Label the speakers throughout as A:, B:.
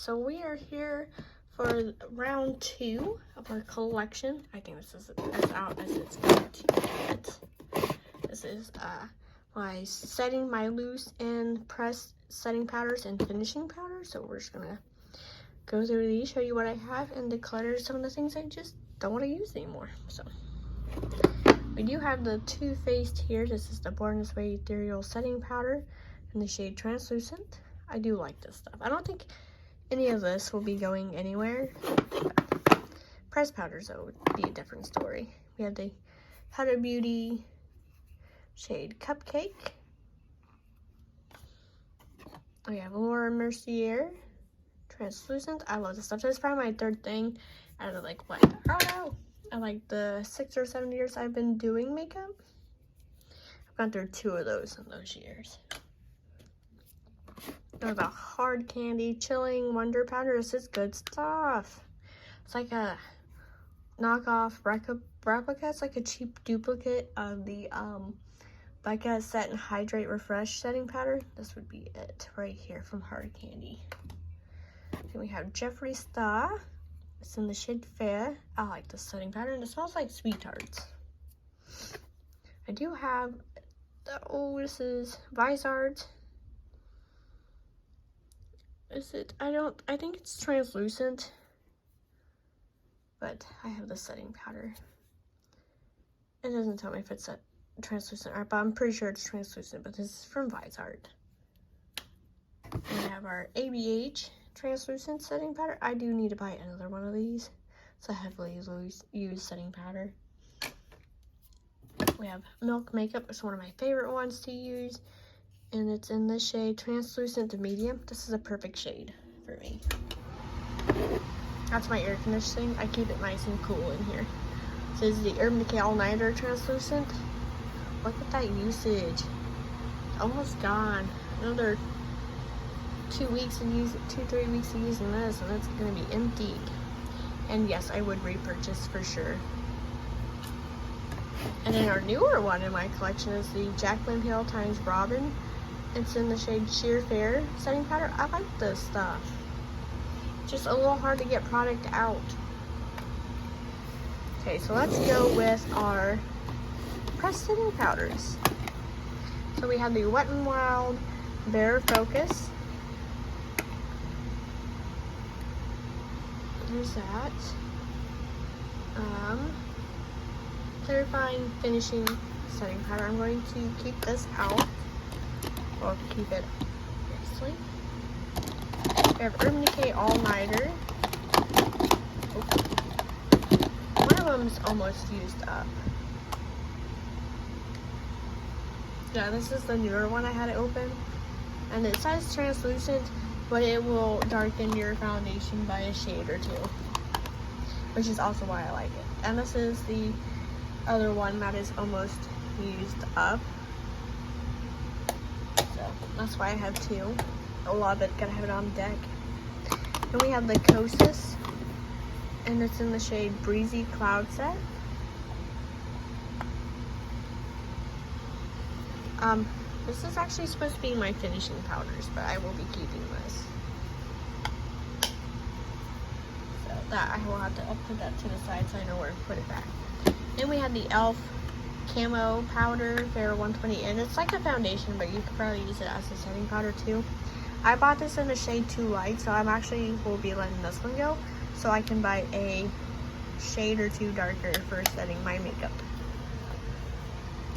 A: So we are here for round 2 of our collection. I think this is as out as it's going to get. This is my setting, my loose and pressed setting powders and finishing powders. So we're just gonna go through these, show you what I have, and declutter some of the things I just don't want to use anymore. So we do have the Too Faced here. This is the Born This Way Ethereal Setting Powder in the shade Translucent. I do like this stuff. I don't think any of this will be going anywhere. Pressed powders, though, would be a different story. We have the Huda Beauty shade Cupcake. We have Laura Mercier Translucent. I love this stuff. This is probably my third thing out of like, what? I don't know. I like the 6 or 7 years I've been doing makeup. I've gone through 2 of those in those years. There's a Hard Candy Chilling Wonder Powder. This is good stuff. It's like a knockoff replica. It's like a cheap duplicate of the Becca Set and Hydrate Refresh setting powder. This would be it right here from Hard Candy. Then we have Jeffree Star. It's in the shade Fair. I like this setting powder, and it smells like Sweethearts. I do have this is Vizard. Is it? I think it's translucent, but I have the setting powder. It doesn't tell me if it's translucent or, but I'm pretty sure it's translucent, but this is from Vizard. We have our ABH translucent setting powder. I do need to buy another one of these. It's a heavily used setting powder. We have Milk Makeup. It's one of my favorite ones to use, and it's in the shade Translucent to Medium. This is a perfect shade for me. That's my air conditioning. I keep it nice and cool in here. This is the Urban Decay All Nighter Translucent. Look at that usage. Almost gone. Another 2 weeks of using, 2-3 weeks of using this, and it's gonna be emptied. And yes, I would repurchase for sure. And then our newer one in my collection is the Jaclyn Hill x Robin. It's in the shade Sheer Fair setting powder. I like this stuff. Just a little hard to get product out. Okay, so let's go with our pressed setting powders. So we have the Wet n Wild Bare Focus. There's that. Clarifying Finishing Setting Powder. I'm going to keep this out. Or keep it nicely. We have Urban Decay All Nighter. One of them's almost used up. Yeah, this is the newer one. I had it open. And it says translucent, but it will darken your foundation by a shade or 2. Which is also why I like it. And this is the other one that is almost used up. So that's why I have 2. I love it. Gotta have it on deck. Then we have the Kosas, and it's in the shade Breezy Cloud Set. This is actually supposed to be my finishing powders, but I will be keeping this. So that I will have to put that to the side so I know where to put it back. Then we have the e.l.f. Camo Powder Fair 120, and it's like a foundation, but you could probably use it as a setting powder too. I bought this in the shade Too Light, so I'm actually will be letting this one go, so I can buy a shade or 2 darker for setting my makeup.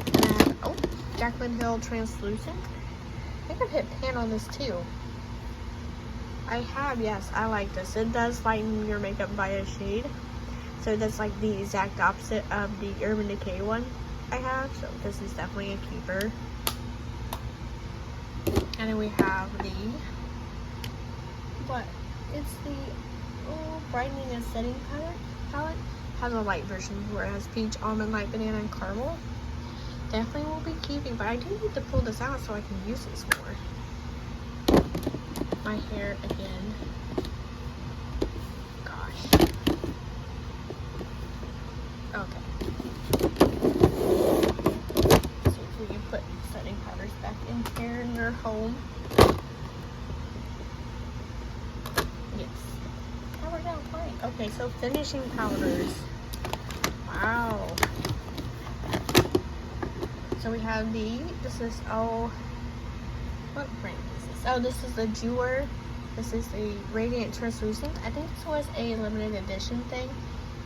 A: And Jaclyn Hill Translucent. I think I've hit pan on this too. I have, yes, I like this. It does lighten your makeup by a shade. So that's like the exact opposite of the Urban Decay one I have. So this is definitely a keeper. And then we have the, it's the Brightening and Setting palette. Has a light version where it has peach, almond, light banana, and caramel. Definitely will be keeping, but I do need to pull this out so I can use this more. My hair again. Gosh. Okay. See if we can put setting powders back in here in their home. Yeah. Okay, so finishing powders. Wow. So we have this is, oh, what brand is this? Oh, this is the Jeweler. This is a Radiant Translucent. I think this was a limited edition thing,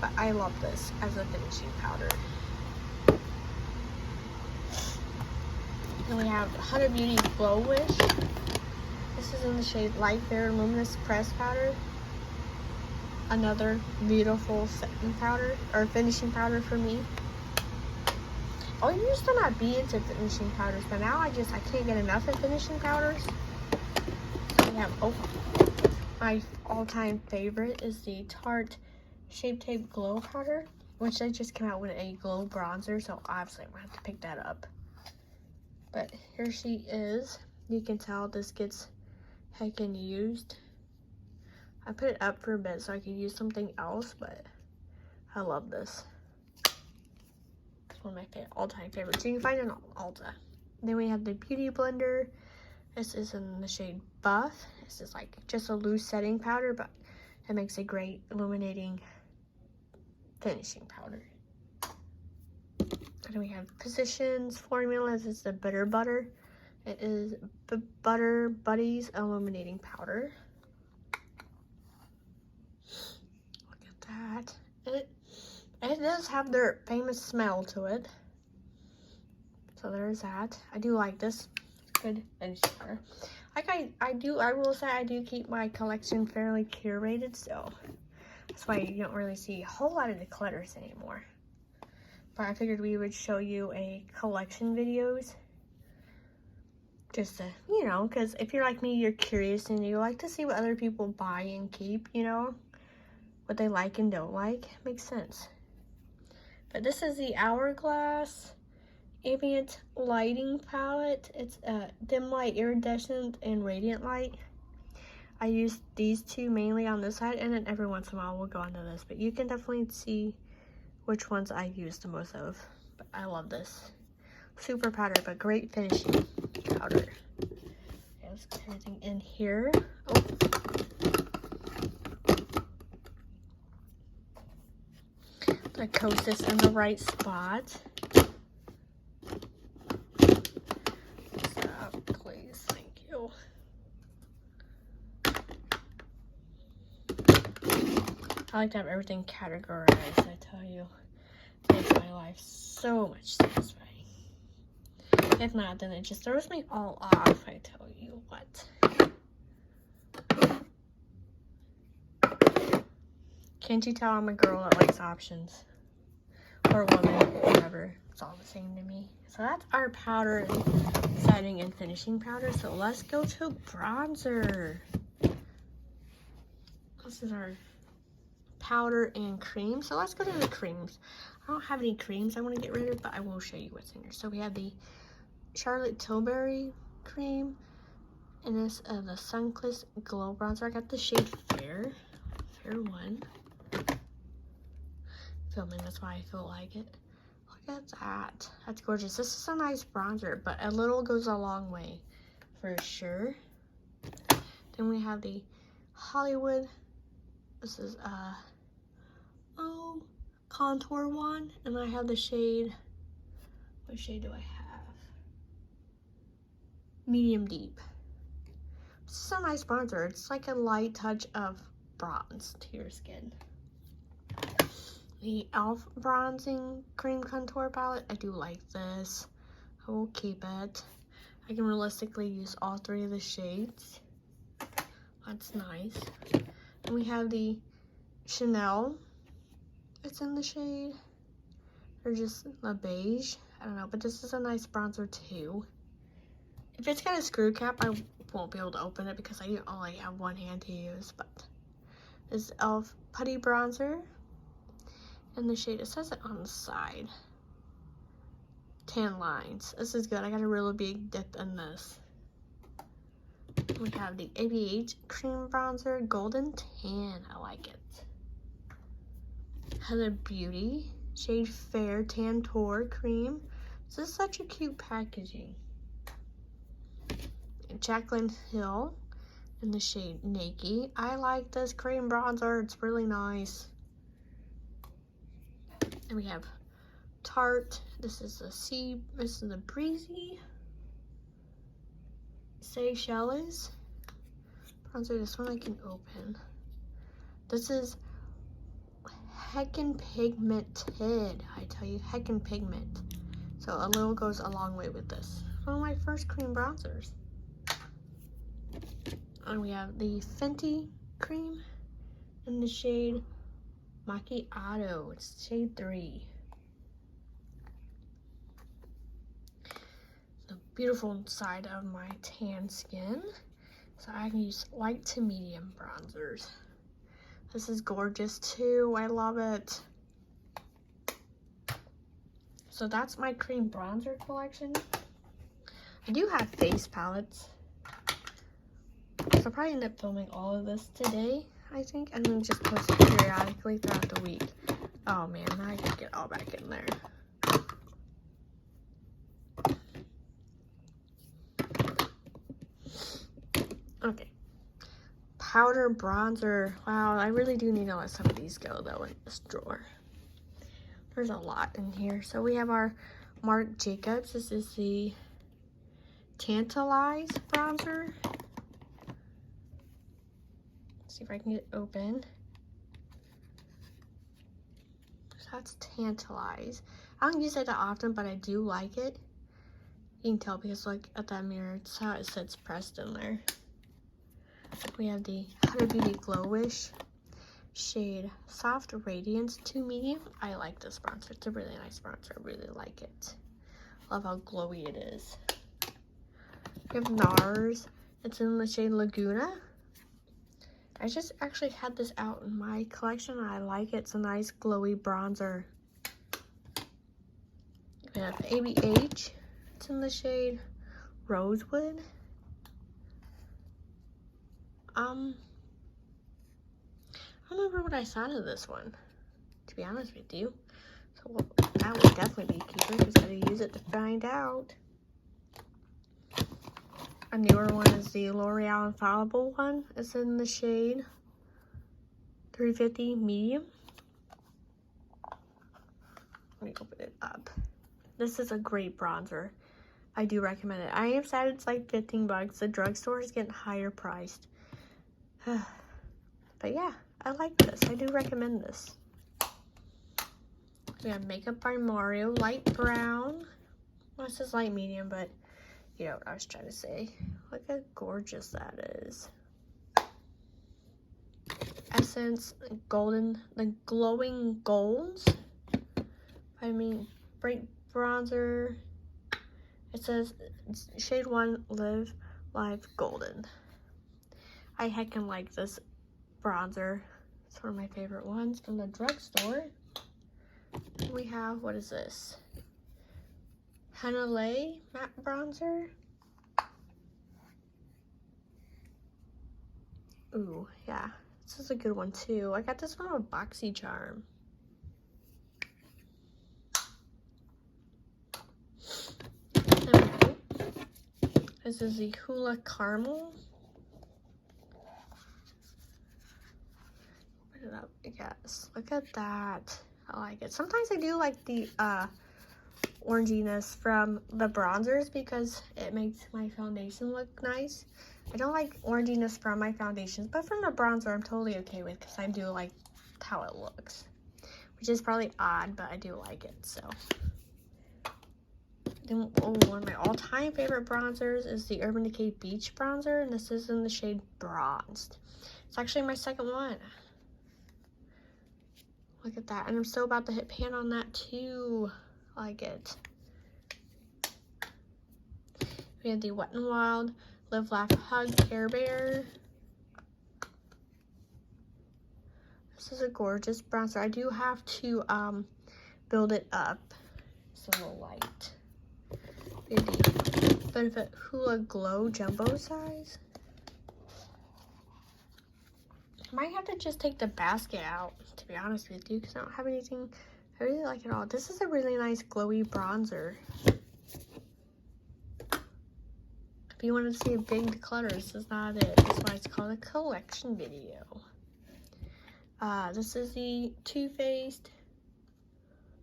A: but I love this as a finishing powder. Then we have Huda Beauty Glow Wish. This is in the shade Light Fair Luminous Pressed Powder. Another beautiful setting powder, or finishing powder for me. Oh, I used to not be into finishing powders, but now I can't get enough of finishing powders. So we have, oh, my all-time favorite is the Tarte Shape Tape Glow Powder, which they just came out with a glow bronzer, so obviously I'm gonna have to pick that up. But here she is. You can tell this gets heckin' used. I put it up for a bit so I could use something else, but I love this. It's one of my all-time favorites. You can find it on Ulta. Then we have the Beauty Blender. This is in the shade Buff. This is like just a loose setting powder, but it makes a great illuminating finishing powder. And then we have Positions Formula. This is the Bitter Butter. It is Butter Buddies Illuminating Powder. Look at that. And it does have their famous smell to it. So there's that. I do like this. Good finishing powder. Like I will say I do keep my collection fairly curated, so that's why you don't really see a whole lot of the clutters anymore. But I figured we would show you a collection videos. Just to, you know, because if you're like me, you're curious and you like to see what other people buy and keep, you know, what they like and don't like. Makes sense. But this is the Hourglass Ambient Lighting Palette. It's Dim Light, Iridescent, and Radiant Light. I use these two mainly on this side, and then every once in a while we'll go onto this. But you can definitely see which ones I use the most of. But I love this. Super powder, but great finishing powder. Okay, let's get everything in here. Oh. The coat this in the right spot. Stop, please. Thank you. I like to have everything categorized, I tell you. It makes my life so much satisfying. If not, then it just throws me all off, I tell you what. Can't you tell I'm a girl that likes options? Or a woman, whatever. It's all the same to me. So that's our powder and setting and finishing powder. So let's go to bronzer. This is our powder and cream. So let's go to the creams. I don't have any creams I want to get rid of, but I will show you what's in here. So we have the Charlotte Tilbury cream, and this the Sunklist Glow Bronzer. I got the shade Fair 1. Filming, that's why I feel like it. Look at that. That's gorgeous. This is a nice bronzer, but a little goes a long way for sure. Then we have the Hollywood. This is contour one, and I have the shade. What shade do I have? Medium Deep. This is a nice bronzer. It's like a light touch of bronze to your skin. The e.l.f. Bronzing Cream Contour Palette. I do like this. I will keep it. I can realistically use all three of the shades. That's nice. And we have the Chanel. It's in the shade. Or just a beige. I don't know, but this is a nice bronzer too. If it's got a screw cap, I won't be able to open it because I only have one hand to use. But this is e.l.f. Putty Bronzer. And the shade, it says it on the side. Tan Lines. This is good. I got a really big dip in this. We have the ABH Cream Bronzer Golden Tan. I like it. Huda Beauty Shade Fair Tantour Cream. This is such a cute packaging. And Jaclyn Hill in the shade Naked. I like this cream bronzer. It's really nice. And we have Tarte. This is the Breezy Seychelles bronzer. This one I can open. This is heckin' pigmented. I tell you, heckin' pigment. So a little goes a long way with this. One of my first cream bronzers. And we have the Fenty cream in the shade Macchiato. It's shade 3. The beautiful side of my tan skin. So I can use light to medium bronzers. This is gorgeous too. I love it. So that's my cream bronzer collection. I do have face palettes. So I'll probably end up filming all of this today, I think, and then just post it periodically throughout the week. Oh man, I can get all back in there. Okay. Powder bronzer. Wow, I really do need to let some of these go though in this drawer. There's a lot in here. So we have our Marc Jacobs. This is the Tantalized Bronzer. Let's see if I can get it open. So that's Tantalized. I don't use it that often, but I do like it. You can tell because look at that mirror. It's how it sits pressed in there. We have the Huda Beauty Glowish shade Soft Radiance 2 Medium. I like this bronzer. It's a really nice bronzer. I really like it. Love how glowy it is. We have Nars. It's in the shade Laguna. I just actually had this out in my collection and I like it. It's a nice glowy bronzer. We have ABH. It's in the shade Rosewood. I don't remember what I thought of this one, to be honest with you. So that will definitely be a keeper because I gotta use it to find out. A newer one is the L'Oreal Infallible one. It's in the shade 350 Medium. Let me open it up. This is a great bronzer. I do recommend it. I am sad it's like 15 bucks. The drugstore is getting higher priced. But yeah, I like this. I do recommend this. We have Makeup by Mario Light Brown. Well, this is light medium, but you know what I was trying to say. Look how gorgeous that is. Essence Golden, the Glowing Golds. I mean, bright bronzer. It says shade 1 Live Live Golden. I heckin' like this bronzer. It's one of my favorite ones from the drugstore. We have, what is this? Hanalei matte bronzer. Ooh, yeah. This is a good one too. I got this one on BoxyCharm. This is the Hula Caramel. Put it up, yes. Look at that. I like it. Sometimes I do like the oranginess from the bronzers because it makes my foundation look nice. I don't like oranginess from my foundations, but from the bronzer I'm totally okay with because I do like how it looks. Which is probably odd, but I do like it, so. Then, one of my all-time favorite bronzers is the Urban Decay Beach Bronzer, and this is in the shade Bronzed. It's actually my second one. Look at that, and I'm so about to hit pan on that too. I like it. We have the Wet n Wild Live Laugh Hug Care Bear. This is a gorgeous bronzer. I do have to build it up. It's a little light. We have the Benefit Hula Glow Jumbo Size. I might have to just take the basket out, to be honest with you, because I don't have anything I really like at all. This is a really nice glowy bronzer. If you want to see a big declutter, this is not it. That's why it's called a collection video. This is the Too Faced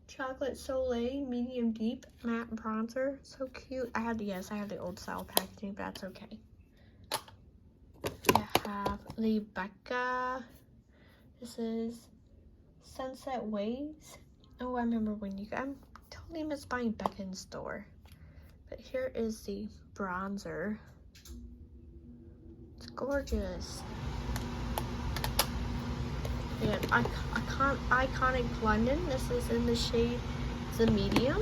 A: Chocolate Soleil Medium Deep Matte Bronzer. So cute. I have the old style packaging, but that's okay. I have the Becca. This is Sunset Waves. Oh, I remember when I'm totally miss buying Becca in store. But here is the bronzer. It's gorgeous. And Iconic London. This is in the shade, the medium.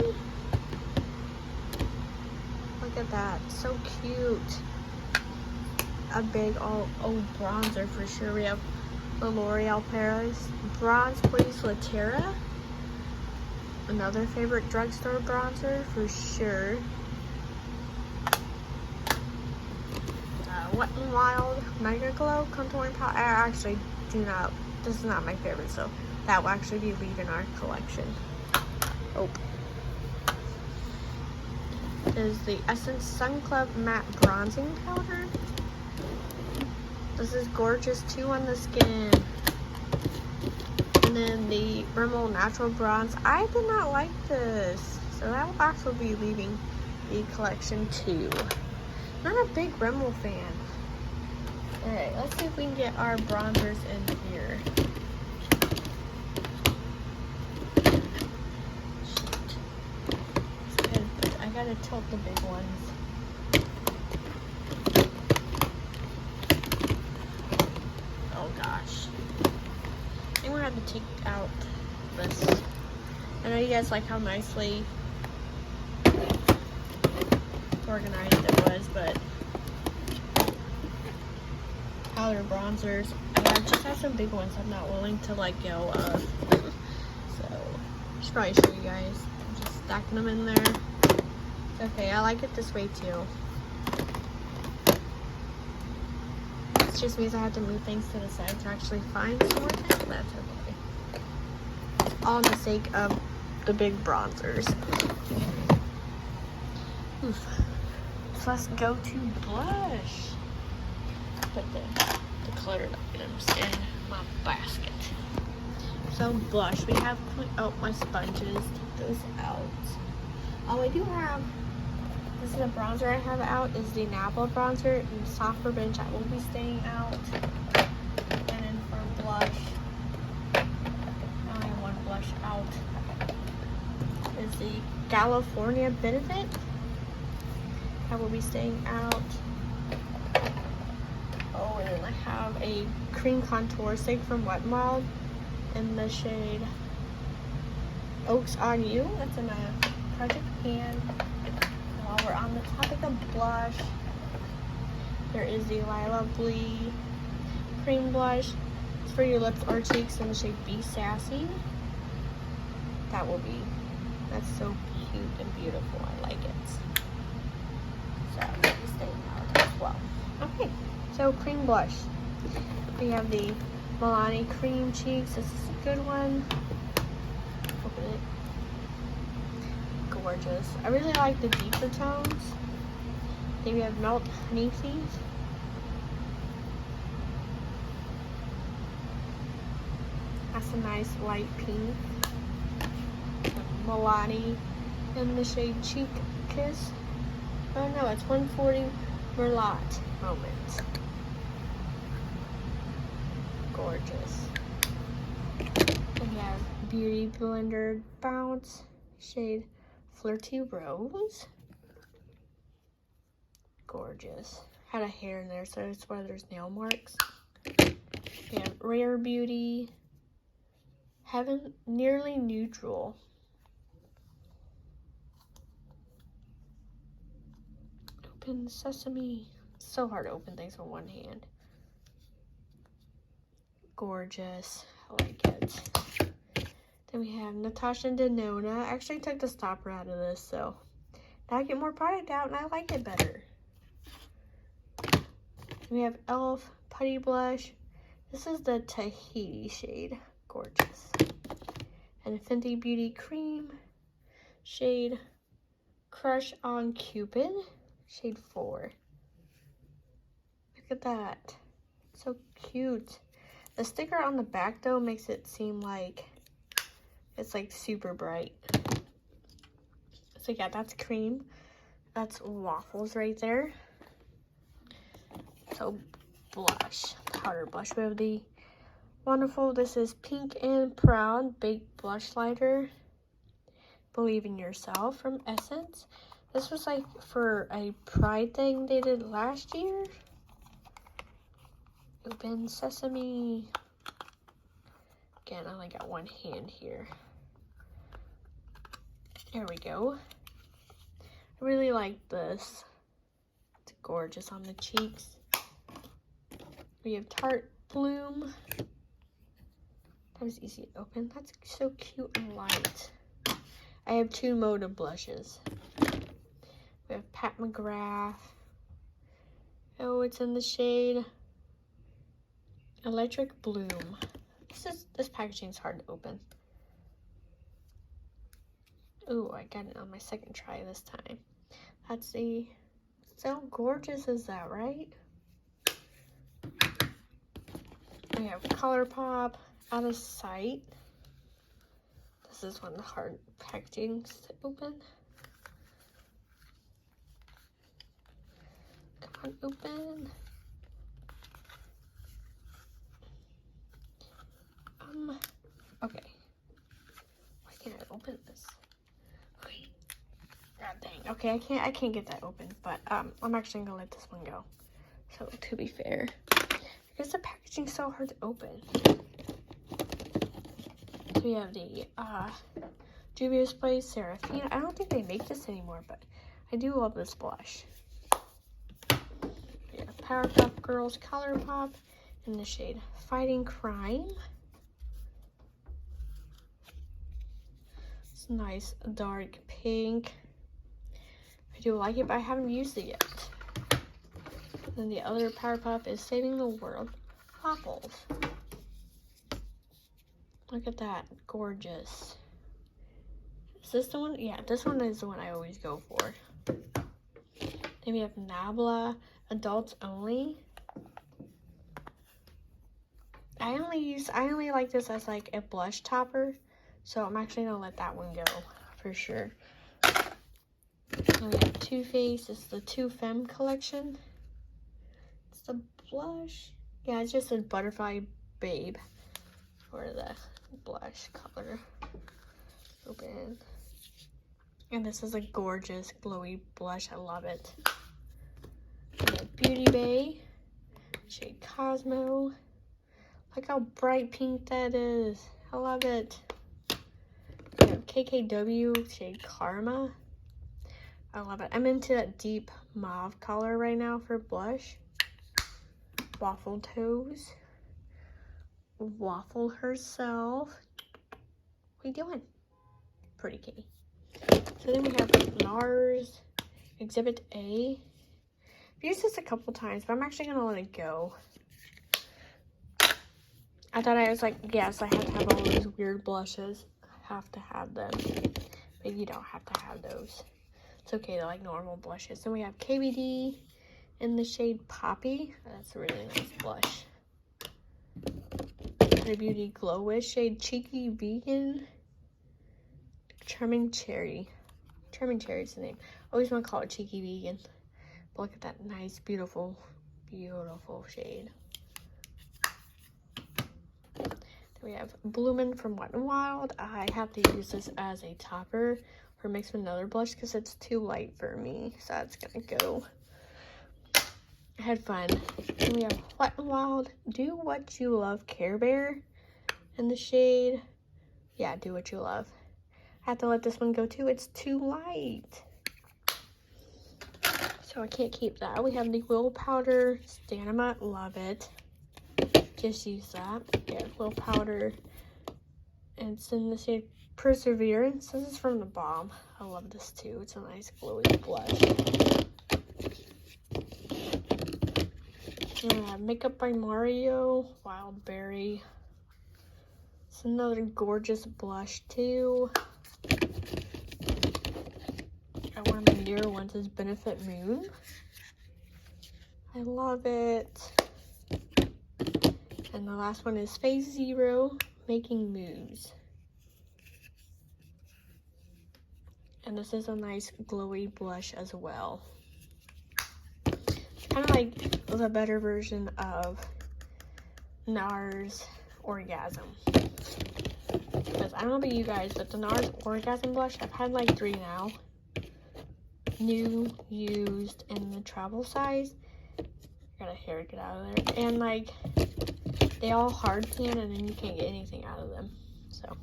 A: Look at that, so cute. A big old bronzer for sure. We have the L'Oreal Paris Bronze Please Latera. Another favorite drugstore bronzer for sure. Wet n Wild Mega Glow Contouring Powder. I actually do not. This is not my favorite, so that will actually be leaving our collection. Oh. Is the Essence Sun Club Matte Bronzing Powder. This is gorgeous too on the skin. And then the Rimmel Natural Bronze. I did not like this, so that will actually be leaving the collection too. Not a big Rimmel fan. Alright, let's see if we can get our bronzers in here. Shoot. I gotta tilt the big ones. Oh gosh. I'm gonna have to take out this. I know you guys like how nicely organized it was, but powder bronzers, I just have some big ones I'm not willing to let go of. So I should probably show you guys. I'm just stacking them in there. It's okay, I like it this way too. It just means I have to move things to the side to actually find some more things, but that's okay. All in the sake of the big bronzers. Oof. So let's go to blush. Put the cluttered items in my basket. So blush, we have, oh, my sponges, take those out. Oh, I do have, this is a bronzer I have out, is the Nabla bronzer in Soft Bench. I will be staying out. And then for blush, I only have one blush out, is the California Benefit. I will be staying out. Oh, and then I have a cream contour stick from Wet n Wild in the shade Oaks on You. That's in a Project Pan. While we're on the topic of blush, there is the Lila Blee cream blush. It's for your lips or cheeks in the shade Be Sassy. That's so cute and beautiful. I like it. So I'm going to be staying out as well. Okay. So cream blush, we have the Milani Cream Cheeks. This is a good one. Open it. Gorgeous. I really like the deeper tones. Then we have Melt Honey Thief. That's a nice light pink. Milani in the shade Cheek Kiss. Oh no, it's 140 Merlot Moment. Gorgeous. And we have Beauty Blender Bounce shade Flirty Rose. Gorgeous. Had a hair in there, so it's why there's nail marks. We have Rare Beauty Heaven Nearly Neutral. Open Sesame. It's so hard to open things with one hand. Gorgeous. I like it. Then we have Natasha Denona. I actually took the stopper out of this, so now I get more product out and I like it better. We have e.l.f. Putty Blush. This is the Tahiti shade. Gorgeous. And Fenty Beauty Cream shade Crush on Cupid. Shade 4. Look at that. So cute. The sticker on the back though makes it seem like it's like super bright. So yeah, that's cream. That's waffles right there. So blush, powder blush. We have the wonderful, this is Pink and Proud Baked Blush Lighter. Believe in Yourself from Essence. This was like for a Pride thing they did last year. Open Sesame. Again, I only got one hand here. There we go. I really like this. It's gorgeous on the cheeks. We have Tarte Bloom. That was easy to open. That's so cute and light. I have 2 Moda blushes. We have Pat McGrath. Oh, it's in the shade Electric Bloom. This packaging is hard to open. Ooh, I got it on my second try this time. That's the, so gorgeous is that, right? We have Colourpop, Out of Sight. This is one of the hard packagings to open. Come on, open. Okay. Why can't I open this? Wait. God dang. Okay, I can't get that open, but I'm actually gonna let this one go. So to be fair, because the packaging's so hard to open. So we have the Juvia's Place Serafina. I don't think they make this anymore, but I do love this blush. We have Powerpuff Girls Colourpop in the shade Fighting Crime. It's nice dark pink. I do like it, but I haven't used it yet. Then the other Powerpuff is Saving the World Waffles. Look at that, gorgeous. Is this the one? Yeah, this one is the one I always go for. Then we have Nabla Adults Only. I only like this as like a blush topper, so I'm actually gonna let that one go for sure. Then we have Too Faced. It's the Too Femme collection. It's the blush. Yeah, it's just a Butterfly Babe for the blush color. Open. And this is a gorgeous glowy blush. I love it. Beauty Bay shade Cosmo. Look how bright pink that is. I love it. We have KKW shade Karma. I love it. I'm into that deep mauve color right now for blush. Waffle Toes. Waffle Herself. What are you doing? Pretty kitty. So then we have Nars Exhibit A. I've used this a couple times, but I'm actually going to let it go. I thought I was like, yes, I have to have all those weird blushes. I have to have them. But you don't have to have those. It's okay, they're like normal blushes. Then we have KBD in the shade Poppy. That's a really nice blush. The Beauty Glow Wish shade Cheeky Vegan. Charming Cherry. Charming Cherry is the name. I always want to call it Cheeky Vegan. But look at that nice, beautiful, beautiful shade. Then we have Bloomin' from Wet n Wild. I have to use this as a topper or mix with another blush because it's too light for me. So that's going to go. I had fun. Then we have Wet n Wild Do What You Love Care Bear in the shade. Yeah, Do What You Love. I have to let this one go too. It's too light. So I can't keep that. We have the Will Powder Stamina. Love it. Just use that. Yeah, Will Powder. And it's in the shade Perseverance. This is from the Balm. I love this too. It's a nice glowy blush. And we have Makeup by Mario. Wild Berry. It's another gorgeous blush too. One of my newer ones is Benefit Moon. I love it. And the last one is Phase 0, Making Moves. And this is a nice glowy blush as well. Kind of like the better version of Nars Orgasm. Because I don't know about you guys, but the Nars Orgasm blush, I've had like 3 now. New, used, in the travel size. Got a hair get out of there. And like, they all hard pan and then you can't get anything out of them. So,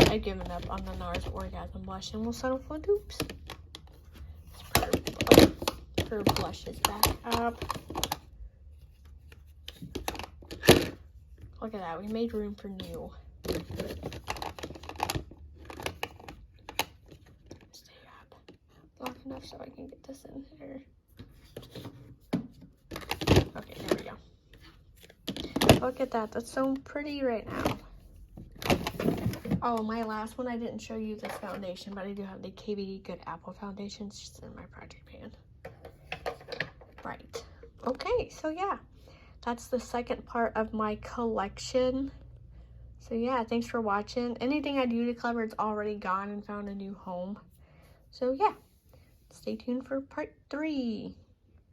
A: I've given up on the Nars Orgasm blush and we'll settle for dupes. Her blush is back up. Look at that, we made room for new. Stay up long enough so I can get this in here. Okay, there we go. Look at that, that's so pretty right now. Oh, my last one, I didn't show you this foundation, but I do have the KVD Good Apple foundation. It's just in my project pan. Right. Okay, so yeah, that's the second part of my collection. So yeah, thanks for watching. Anything I do to Clever, it's already gone and found a new home. So yeah, stay tuned for part 3.